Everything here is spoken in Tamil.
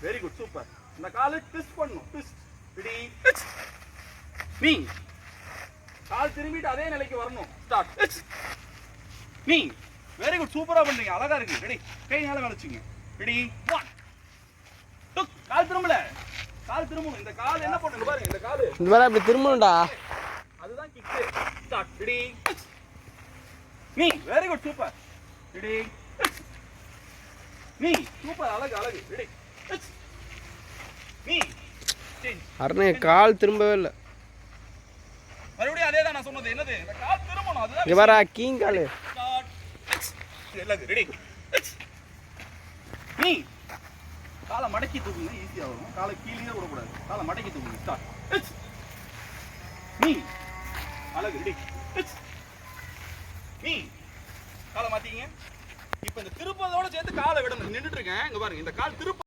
Very good super. இந்த காலை ட்விஸ்ட் பண்ணணும். ட்விஸ்ட். ரெடி. நீ கால் திரும்பிட்டு அதே நிலைக்கு வரணும். ஸ்டார்ட். நீ வெரி குட் சூப்பரா பண்றீங்க. அழகா இருக்கு. ரெடி. கை மேல வளைச்சுங்க. ரெடி. 1 2 கால் திரும்பல. கால் திரும்பணும். இந்த கால் என்ன பண்ணுங்க பாருங்க. இந்த கால் இந்த மாதிரி அப்படி திரும்பணும்டா. அதுதான் கிக். ஸ்டார்ட். ரெடி. நீ வெரி குட் சூப்பர். ரெடி. நீ சூப்பர் அழகு அழகு. ரெடி. நீ சேஞ்ச். அருணே கால் திரும்பவே இல்லை. மறுபடியும் அதே தான் நான் சொன்னது. என்னது இந்த கால் திரும்பணும். அதுதான் இங்க பாரா கீங் கால். ஸ்டார்ட். ரெடி. நீ காலை மடக்கி தூக்குங்க. ஈஸியா வரும். காலை கீழே விடக்கூடாது. காலை மடக்கி தூக்குங்க. ஸ்டார்ட். நீ அழகு. ரெடி. நீ காலை மாத்திங்க. இப்ப இந்த திருப்பதோட சேர்த்து காலை விடணும். நின்றுட்டு இருக்கேன். இங்க பாருங்க. இந்த கால் திருப்ப